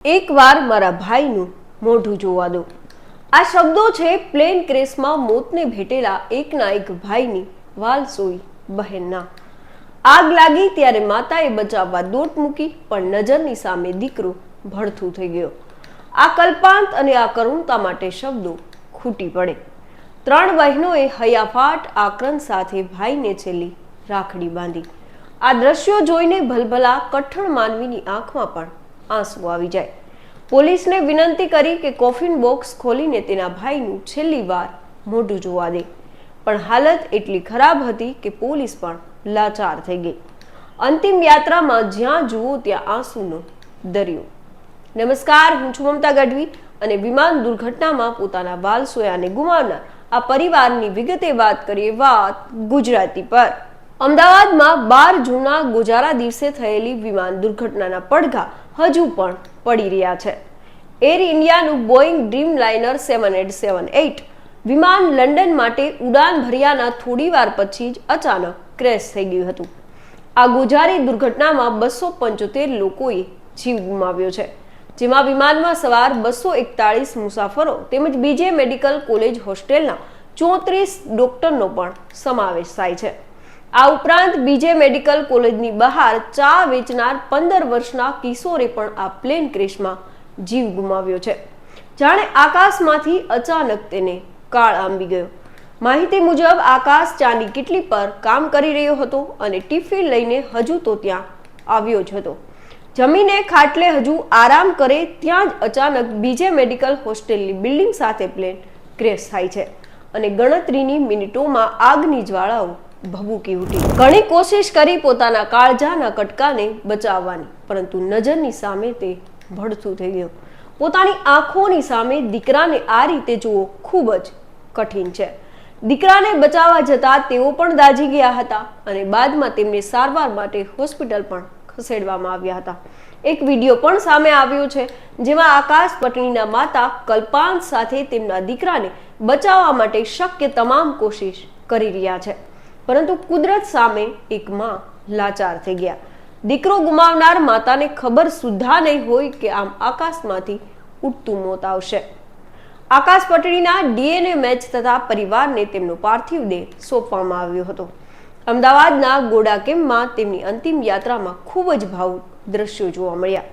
એકવાર મારા ભાઈનું મોઢું જોવા દો. આ શબ્દો છે પ્લેન ક્રેશમાં મોતને ભેટેલા એકના એક ભાઈની વાલસોઈ બહેનના. આગ લાગી ત્યારે માતાએ બચાવવા દોટ મૂકી, પણ નજરની સામે દીકરો ભડથું થઈ ગયો. આ કલ્પાંત અને આ કરુણતા માટે શબ્દો ખૂટી પડે. ત્રણ બહેનોએ હૈયાફાટ આક્રંદ સાથે ભાઈને છેલ્લી રાખડી બાંધી. આ દ્રશ્યો જોઈને ભલભલા કઠણ માનવીની આંખમાં પણ આંસુ આવી જાય. પોલીસને વિનંતી કરી કે કોફિન બોક્સ ખોલીને તેના ભાઈનું છેલ્લી વાર મોઢું જોવા દે, પણ હાલત એટલી ખરાબ હતી કે પોલીસ પણ લાચાર થઈ ગઈ. અંતિમ યાત્રામાં જ્યાં જુઓ ત્યાં આંસુનો દરિયો. નમસ્કાર, હું છું મમતા ગઢવી અને વિમાન દુર્ઘટનામાં પોતાના વાલસોયાને ગુમાવનાર આ પરિવારની વિગતે વાત કરીએ. વાત ગુજરાતી પર. અમદાવાદમાં 12 જૂનના ગોજારા દિવસે થયેલી વિમાન દુર્ઘટનાના પડઘા હજુ પણ પડી રહ્યા છે. એર ઇન્ડિયાનું બોઈંગ ડ્રીમલાઇનર 7878 વિમાન લંડન માટે ઉડાન ભર્યાના થોડી વાર પછી જ અચાનક ક્રેશ થઈ ગયું હતું. આ ગોજારી દુર્ઘટનામાં 275 લોકોએ જીવ ગુમાવ્યો છે, જેમાં વિમાનમાં સવાર 241 મુસાફરો તેમજ બીજે મેડિકલ કોલેજ હોસ્ટેલના 34 ડોક્ટરનો પણ સમાવેશ થાય છે. આ ઉપરાંત બીજે મેડિકલ કોલેજની બહાર ચા વેચનાર 15 વર્ષના કિશોરે પણ આ પ્લેન ક્રેશમાં જીવ ગુમાવ્યો છે. જાણે આકાશમાંથી અચાનક તેને કાળ આંબી ગયો. માહિતી મુજબ આકાશ ચાની કીટલી પર કામ કરી રહ્યો હતો અને ટિફિન લઈને હજુ તો ત્યાં આવ્યો જ હતો. જમીને ખાટલે હજુ આરામ કરે ત્યાં જ અચાનક બીજે મેડિકલ હોસ્ટેલની બિલ્ડિંગ સાથે પ્લેન ક્રેશ થાય છે અને ગણતરીની મિનિટોમાં આગની જ્વાળાઓ ભભૂકી ઉઠી. ઘણી કોશિશ કરી પોતાના કાળજાના કટકાને બચાવવાની, પરંતુ નજરની સામે તે ભડથું થઈ ગયો. પોતાની આંખોની સામે દીકરાને આ રીતે જોવો ખૂબ જ કઠિન છે. દીકરાને બચાવવા જતા તેઓ પણ દાઝી ગયા હતા અને બાદમાં તેમને સારવાર માટે હોસ્પિટલ પણ ખસેડવામાં આવ્યા હતા. એક વિડીયો પણ સામે આવ્યો છે, જેમાં આકાશ પટણીના માતા કલ્પાંત સાથે તેમના દીકરાને બચાવવા માટે શક્ય તમામ કોશિશ કરી રહ્યા છે, પરંતુ કુદરત સામે એક માં લાચાર થઈ ગયા. દીકરો ગુમાવનાર માતાને ખબર સુદ્ધા નહીં હોય કે આમ આકાશમાંથી ઉઠતું મોત આવશે. આકાશ પટણીના ડીએનએ મેચ થતા પરિવારને તેમનો પાર્થિવ દેહ સોંપવામાં આવ્યો હતો. અમદાવાદના ગોડા કેમ્પમાં તેમની અંતિમ યાત્રામાં ખૂબ જ ભાવુક દ્રશ્યો જોવા મળ્યા.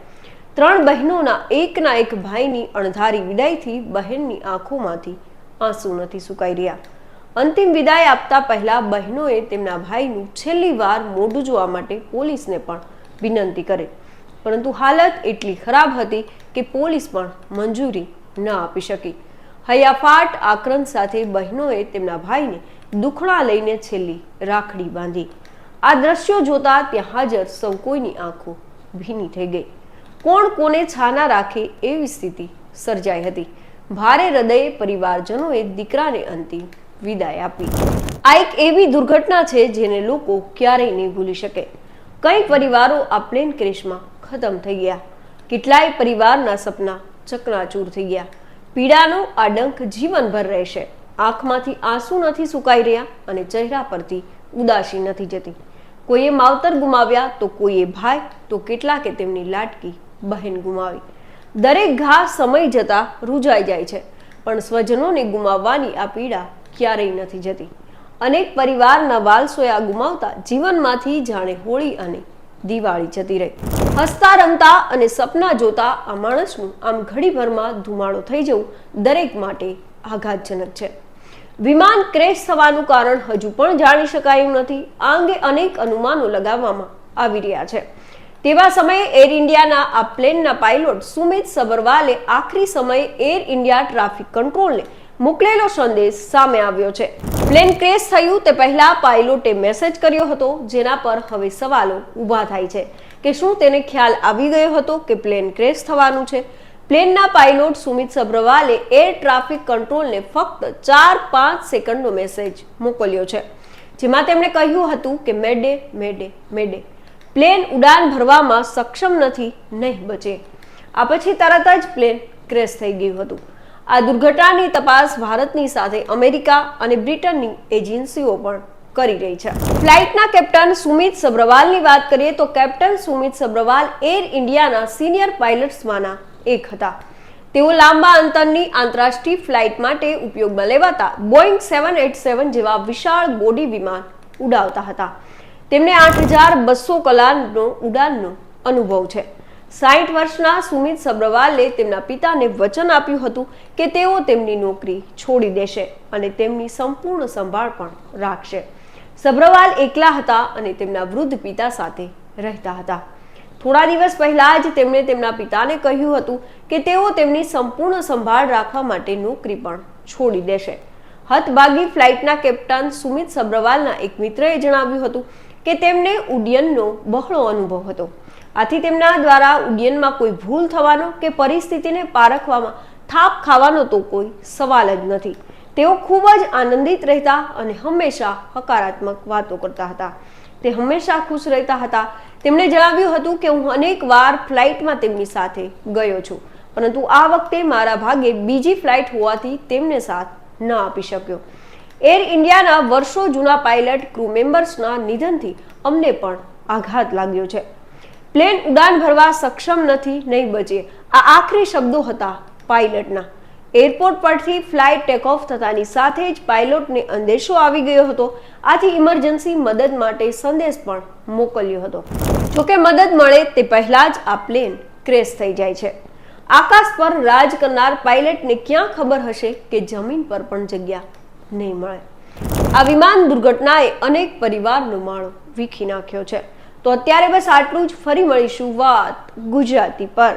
ત્રણ બહેનોના એકના એક ભાઈની અણધારી વિદાયથી બહેનની આંખોમાંથી આંસુ નથી સુકાઈ રહ્યા. અંતિમ વિદાય આપતા પહેલા બહેનોએ તેમના ભાઈનું છેલ્લી વાર મોઢું જોવા માટે પોલીસને પણ વિનંતી કરી, પરંતુ હાલત એટલી ખરાબ હતી કે પોલીસ પણ મંજૂરી ન આપી શકી. હૈયાફાટ આક્રંદ સાથે બહેનોએ તેમના ભાઈને દુખણા લઈને છેલ્લી રાખડી બાંધી. આ દ્રશ્યો જોતા ત્યાં હાજર સૌ કોઈની આંખો ભીની થઈ ગઈ. કોણ કોને છાના રાખે એવી સ્થિતિ સર્જાઈ હતી. ભારે હૃદયે પરિવારજનોએ દીકરાને અંતિમ વિદાય આપી. આ એક એવી દુર્ઘટના છે જેને લોકો ક્યારેય નહીં ભૂલી શકે. કઈ પરિવારો આ પ્લેન ક્રેશમાં ખતમ થઈ ગયા. કેટલાય પરિવારના સપના ચકનાચૂર થઈ ગયા. પીડાનો આ ડંખ જીવનભર રહેશે. આંખમાંથી આંસુ નથી સુકાઈ રહ્યા અને ચહેરા પરથી ઉદાસી નથી જતી. કોઈએ માવતર ગુમાવ્યા તો કોઈએ ભાઈ, તો કેટલાકે તેમની લાડકી બહેન ગુમાવી. દરેક ઘા સમય જતા રૂજાઈ જાય છે, પણ સ્વજનોને ગુમાવવાની આ પીડા ક્યારેય નથી જતી. અનેક પરિવારના વાલસોયા ગુમાવતા જીવનમાંથી જાણે હોળી અને દિવાળી જતી રહી. હસતા રમતા અને સપના જોતા આ માણસનું આમ ઘડીભરમાં ધુમાડો થઈ જવું દરેક માટે આઘાતજનક છે. વિમાન ક્રેશ થવાનું કારણ હજુ પણ જાણી શકાયું નથી. આ અંગે અનેક અનુમાનો લગાવવામાં આવી રહ્યા છે. તેવા સમયે એર ઇન્ડિયાના આ પ્લેનના પાયલોટ સુમિત સબરવાલે આખરી સમયે એર ઇન્ડિયા ટ્રાફિક કંટ્રોલને મોકલેલો સંદેશ સામે આવ્યો છે. પ્લેન ક્રેશ થયું તે પહેલા પાયલોટે મેસેજ કર્યો હતો, જેના પર હવે સવાલો ઊભા થાય છે કે શું તેને ખ્યાલ આવી ગયો હતો કે પ્લેન ક્રેશ થવાનું છે. પ્લેનના પાયલોટ સુમિત સબરવાલે એર ટ્રાફિક કંટ્રોલને ફક્ત 4-5 સેકન્ડનો મેસેજ મોકલ્યો છે, જેમાં તેમણે કહ્યું હતું કે મેડે મેડે મેડે, પ્લેન ઉડાન ભરવામાં સક્ષમ નથી, નહીં બચે. આ પછી તરત જ પ્લેન ક્રેશ થઈ ગયું હતું. આ દુર્ઘટનાની તપાસ ભારતની સાથે અમેરિકા અને બ્રિટનની એજન્સીઓ પણ કરી રહી છે. ફ્લાઇટના કેપ્ટન સુમિત સબરવાલની વાત કરીએ તો કેપ્ટન સુમિત સબરવાલ એર ઇન્ડિયાના સિનિયર પાયલટ્સમાંના એક હતા. તેઓ લાંબા અંતરની આંતરરાષ્ટ્રીય ફ્લાઇટ માટે ઉપયોગમાં લેવાતા બોઈંગ 787 જેવા વિશાળ બોડી વિમાન ઉડાવતા હતા. તેમને 8,200 કલાકનો ઉડાનનો અનુભવ છે. 60 વર્ષના સુમિત સબ્રવાલે તેમના પિતાને વચન આપ્યું હતું કે તેઓ તેમની નોકરી છોડી દેશે અને તેમની સંપૂર્ણ સંભાળ પણ રાખશે. સબ્રવાલ એકલા હતા અને તેમના વૃદ્ધ પિતા સાથે રહેતા હતા. થોડા દિવસ પહેલા જ તેમણે તેમના પિતાને કહ્યું હતું કે તેઓ તેમની સંપૂર્ણ સંભાળ રાખવા માટે નોકરી પણ છોડી દેશે. હતભાગી ફ્લાઇટના કેપ્ટન સુમિત સબ્રવાલના એક મિત્રએ જણાવ્યું હતું કે તેમને ઉડ્ડયનનો બહોળો અનુભવ હતો. આથી તેમના દ્વારા ઉડ્ડયનમાં કોઈ ભૂલ થવાનો કે પરિસ્થિતિને પારખવામાં થાપ ખાવાનો તો કોઈ સવાલ જ નથી. તેઓ ખૂબ જ આનંદિત રહેતા અને હંમેશા હકારાત્મક વાતો કરતા હતા. તે હંમેશા ખુશ રહેતા હતા. તેમણે જણાવ્યું હતું કે હું અનેક વાર ફ્લાઇટમાં તેમની સાથે ગયો છું, પરંતુ આ વખતે મારા ભાગે બીજી ફ્લાઇટ હોવાથી તેમને સાથ ન આપી શક્યો. એર ઇન્ડિયાના વર્ષો જૂના પાયલટ ક્રૂ મેમ્બર્સના નિધનથી અમને પણ આઘાત લાગ્યો છે. પ્લેન ઉડાન ભરવા સક્ષમ નથી, નહીં બચે, આ આખરી શબ્દો હતા પાયલટના. એરપોર્ટ પરથી ફ્લાઇટ ટેક ઓફ થતાની સાથે જ પાયલોટને અંદેશો આવી ગયો હતો. આથી ઇમરજન્સી મદદ માટે સંદેશ પણ મોકલ્યો હતો. જોકે મદદ મળે તે પહેલા જ આ પ્લેન ક્રેશ થઈ જાય છે. આકાશ પર રાજ કરનાર પાયલટને ક્યાં ખબર હશે કે જમીન પર પણ જગ્યા નહીં મળે. આ વિમાન દુર્ઘટનાએ અનેક પરિવારનો માળો વીખી નાખ્યો છે. તો અત્યારે બસ આટલું જ. ફરી મળીશું વાત ગુજરાતી પર.